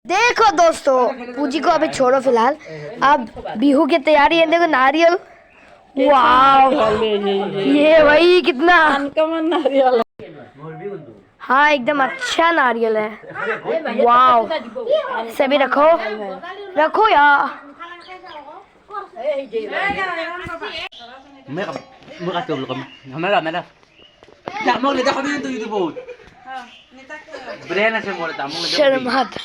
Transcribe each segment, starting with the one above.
देखो दोस्तों, पूजी को अभी छोड़ो फिलहाल। अब बिहू की तैयारी है। देखो नारियल, वाव, ये भाई कितना अनकमन नारियल। हाँ एकदम अच्छा नारियल है। वाव, सभी रखो रखो यार। शर्म मत।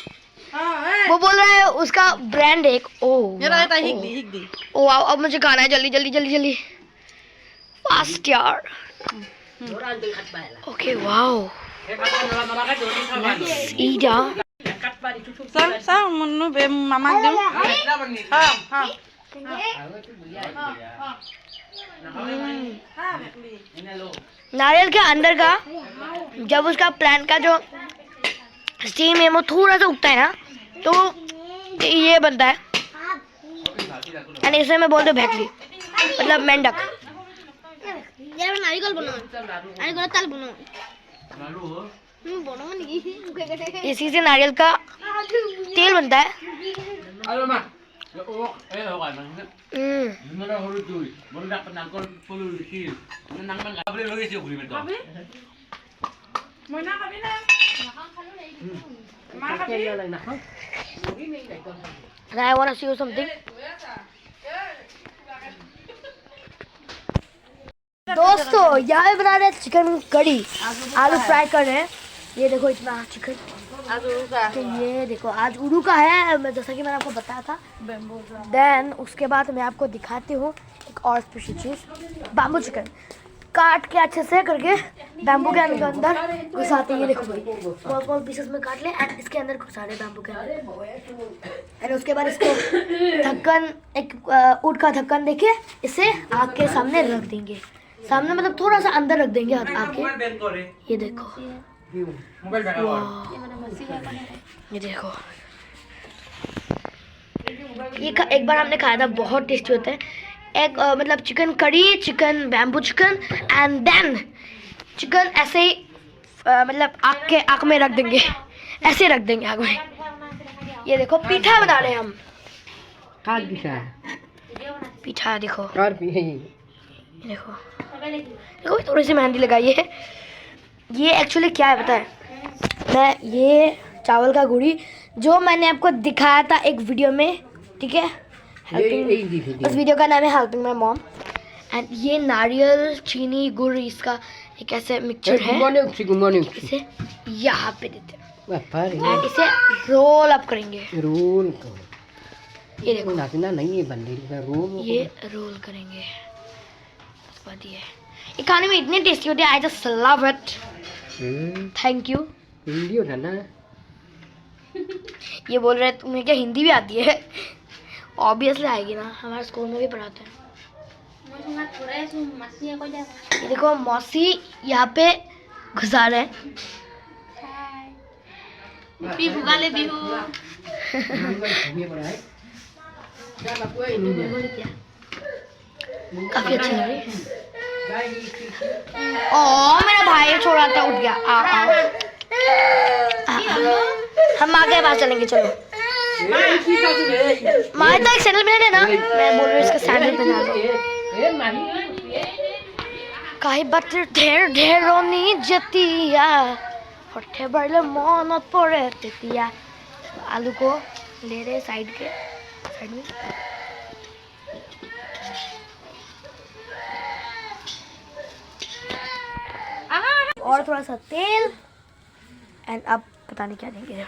वो बोल रहा है उसका ब्रांड एक। ओ वाव, अब मुझे खाना है, जल्दी जल्दी जल्दी जल्दी, फास्ट यार। ओके वाव, ईजा sang menu be mama dum नारियल के अंदर का जब उसका प्लांट का जो स्टीम है वो थोड़ा सा उगता है ना, तो ये बनता है। एंड इसे मैं बोलते भैकली, मतलब मेंढक। नारियल बनाओ, तल बनाओ, इसी से नारियल का तेल बनता है। I want to show you something. दोस्तों यहाँ पे बना रहे हैं चिकन कड़ी, आलू फ्राई कर रहे हैं। ये देखो इतना चिकन, तो ये देखो आज उड़ू का है, मैं जैसा कि मैंने आपको बताया था। देन उसके बाद मैं आपको दिखाती हूँ एक और स्पेशल चीज़, बैम्बू चिकन काट के अच्छे से करके बैम्बू के अंदर घुसाते हैं। ये देखो भाई, स्मॉल स्मॉल पीसेस में काट ले एंड इसके अंदर घुसा रहे बैम्बू के अंदर। एंड उसके बाद इसको ढक्कन, एक ऊँट का ढक्कन देके इसे आग के सामने रख देंगे। सामने मतलब थोड़ा सा अंदर रख देंगे आग के। ये देखो, ये देखो, ये एक बार हमने खाया था, बहुत टेस्टी होता है। एक मतलब चिकन कड़ी, chicken bamboo chicken, and then chicken ऐसे ही मतलब आग में रख देंगे, ऐसे रख देंगे आग में। ये देखो पीठा बना रहे हैं हम। पीठा देखो, देखो देखो थोड़ी सी मेहंदी लगाई है। ये एक्चुअली क्या है पता है, मैं ये चावल का गुड़ी जो मैंने आपको दिखाया था एक वीडियो में, ठीक है, हेल्पिंग, उस वीडियो का नाम है हेल्पिंग माय मॉम। एंड ये नारियल, चीनी, गुड़, इसका एक ऐसे मिक्सचर है, इसे यहाँ पे देते हैं एंड इसे रोल अप करेंगे। रोल, ये देखो नहीं है रोल, ये रोल करेंगे। उसके बाद ये खाने में इतनी टेस्टी होती है, I just love it, thank you. Hindi होता ना, ये बोल रहे हैं तुम्हें क्या हिंदी भी आती है? ऑब्वियसली आएगी ना, हमारे स्कूल में भी पढ़ाते हैं। ये देखो मौसी यहाँ पे घुसा रहे हैं। बिहू वाले बिहू काफी अच्छी लग रही है। ओ मेरा भाई छोड़ा था, उठ गया। आओ हम आगे पास चलेंगे, चलो। मारे तो एक सैंडल पहने थे ना, मैं बोल रही हूँ इसका सैंडल पहना दो। काहे बात ढेर ढेरोनी जतिया, होठे बड़ले मन पड़े तेतिया। आलू को ले रहे साइड में, और थोड़ा सा तेल, एंड अब पता नहीं क्या देंगे।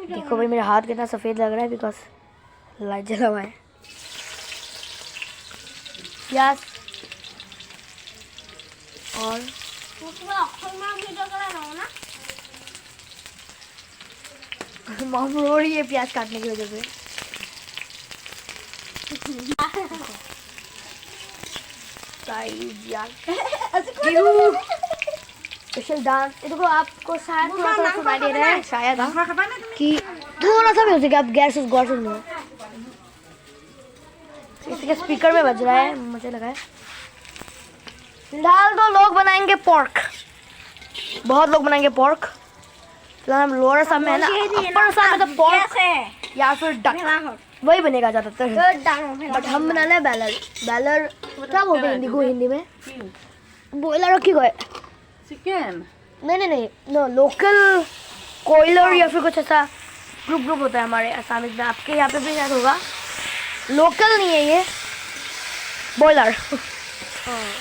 देखो भाई मेरा हाथ कितना सफ़ेद लग रहा है, बिकॉज लाइट जला हुआ है। प्याज और मॉम रो रही है प्याज काटने की वजह से। स्पेशल डांस, ये देखो आपको शायद थोड़ा सा सुनाई दे रहा है, शायद कि थोड़ा सा म्यूजिक आप गैर से गौर सुन लो। इसके स्पीकर में बज रहा है, मुझे लगा है। फिलहाल तो लोग बनाएंगे पोर्क, बहुत लोग बनाएंगे पोर्क। फिलहाल हम लोअर असम में है ना, अपर असम में तो पोर्क या फिर डक वही बनेगा ज़्यादातर, बट हम बनाना है बैलर। बैलर क्या बोलते हैं हिंदी में? बॉयलर रखी गए चिकन नहीं नो, लोकल कोयलर या फिर कुछ ऐसा ग्रुप होता है हमारे असम में। आपके यहाँ पे भी शायद होगा। लोकल नहीं है ये, बॉयलर।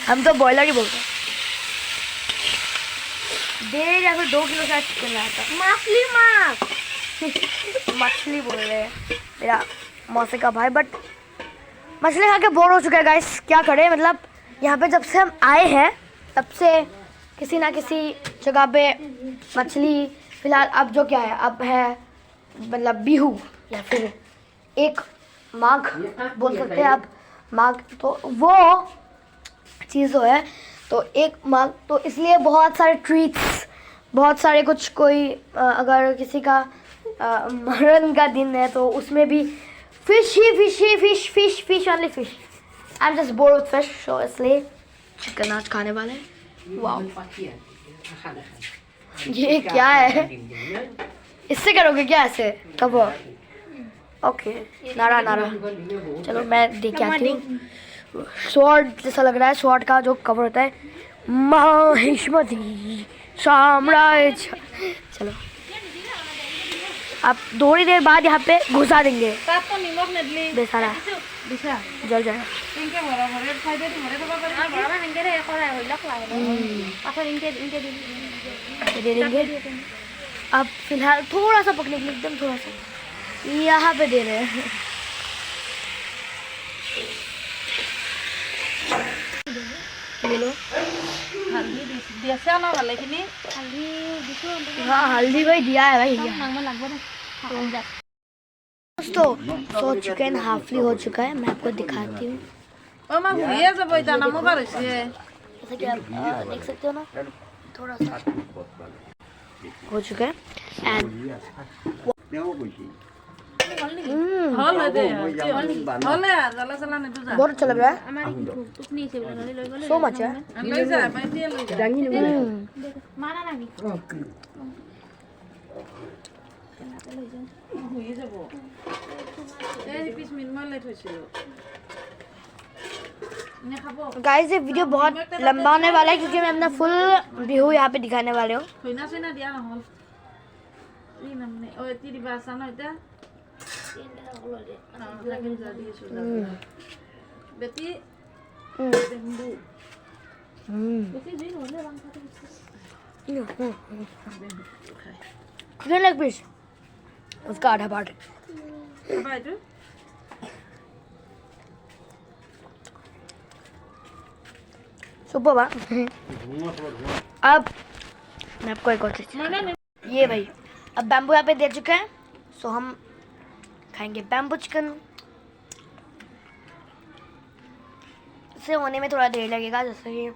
हम तो बॉयलर ही बोलते हैं। 1.5 या फिर 2 किलो शायद चिकन लाया था। मछली बोल रहे हैं मेरा मौसी का भाई, बट मछली खा के बोर हो चुका है गाइस। क्या करें, मतलब यहाँ पे जब से हम आए हैं तब से किसी ना किसी जगह पे मछली। फिलहाल अब जो क्या है, अब है मतलब बिहू या फिर एक माघ बोल सकते हैं आप, माघ। तो वो चीज़ जो है, तो एक माघ, तो इसलिए बहुत सारे ट्रीट्स, बहुत सारे कुछ, कोई अगर किसी का मरण का दिन है तो उसमें भी fish only fish. I am just bored with fish, so इसलिए चिकन आज खाने वाले हैं। वाओ, ये क्या है? इससे करोगे क्या ऐसे? कब? ओके, नारा। चलो मैं देख के आती हूँ। स्वॉर्ड जैसा लग रहा है, स्वॉर्ड का जो कवर होता है, महिष्मती साम्राज्य। चलो आप थोड़ी देर बाद यहाँ पे घुसा देंगे बेसारा, जल जाए। दे देंगे। अब फिलहाल थोड़ा सा पकने के लिए, एकदम थोड़ा सा यहाँ पे दे रहे हैं। ये लो हाँ, हल्दी भाई दिया है भाई। दोस्तों सो चिकन हाफली हो चुका है, मैं आपको दिखाती हूँ। जैसा कि आप देख सकते हो ना, थोड़ा सा हो चुका है। एंड बहुत अच्छा लग रहा है, सो मच है। गाइस ये वीडियो बहुत लंबा होने वाला है क्योंकि मैं अपना फुल बिहू यहाँ पे दिखाने वाले हूँ। चिकन लेग पीस, उसका आधा पार्ट। सुपर। अब मैं आपको एक और चीज, ये भाई अब बैम्बू यहाँ पे दे चुके हैं, सो हम खाएंगे बैम्बू चिकन। इसे होने में थोड़ा देर लगेगा, जैसे कि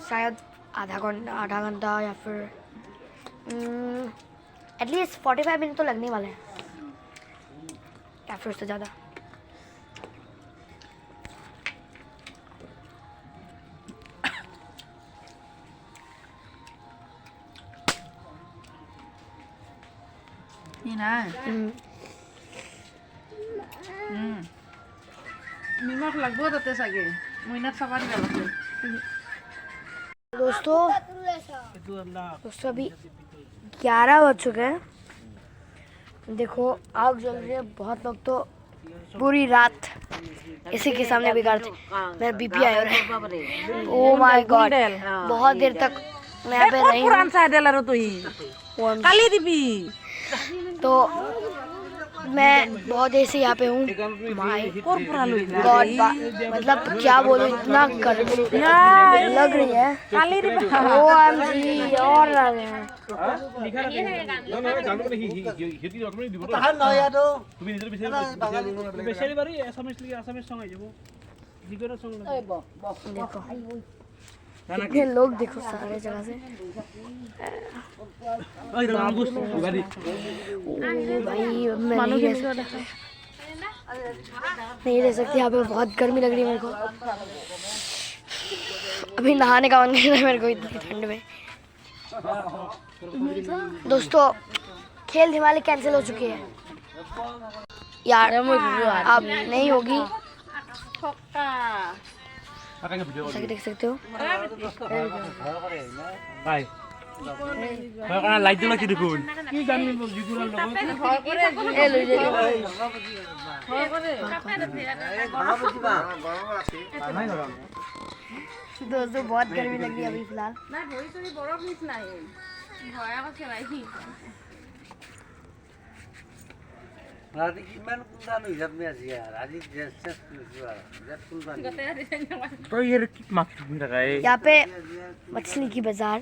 शायद आधा घंटा या फिर एटलीस्ट 45 मिनट तो लगने वाले हैं, या फिर उससे ज़्यादा। নিমখ লাগবো তাতে চাগে মইনাত চাবা দিবা লাগবে। दोस्तों अभी 11 बज चुके हैं। देखो आग जल रही है, बहुत लोग तो पूरी रात इसी के सामने बिगाड़ते। मेरा बीपी आया है, ओह माय गॉड, बहुत देर तक मैं यहाँ पे रही পুরান চাই দেল আৰু তুই কালি দিবি। तो मैं बहुत देर से यहाँ पे हूँ। माय गॉड, मतलब क्या बोलूँ, इतना गर्मी लग रही है। OMG, और लग रहे हैं। कितने लोग देखो सारे जगह से। भाई मैं नहीं रह सकती यहाँ पे, बहुत गर्मी लग रही है मेरे को। अभी नहाने का मन कर रहा है मेरे को इतनी ठंड में। दोस्तों खेल दिवाली कैंसिल हो चुकी है यार, अब नहीं होगी जैसा कि देख सकते हो। লাইট দিলা কি দেখুন কি জানি জিগুরার दोस्तों बहुत गर्मी लग रही है अभी फिलहाल। यहाँ पे मछली की बाजार,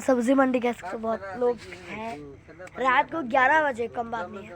सब्जी मंडी कह सकते, बहुत लोग हैं। रात को 11 बजे, कम बात नहीं है।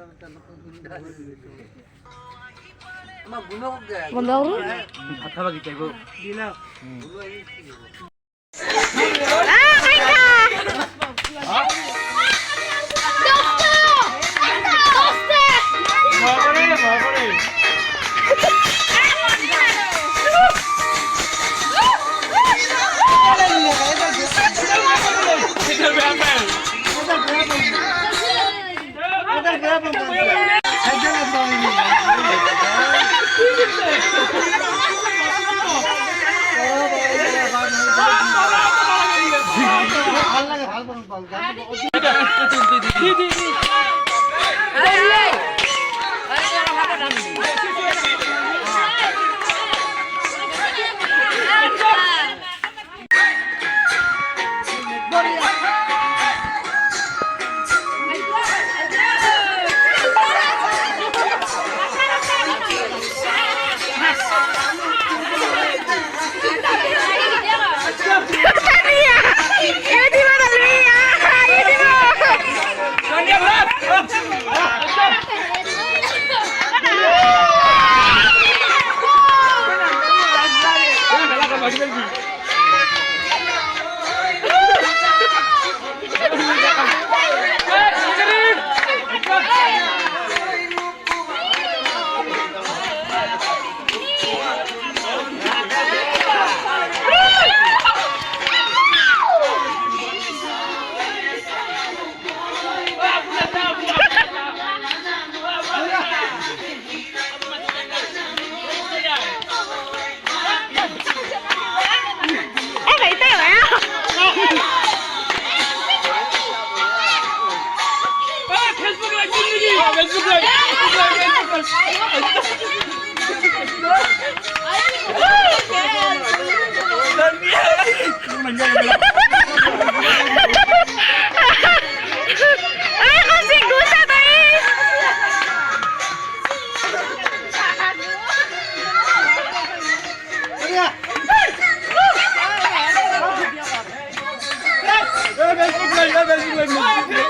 Let's go.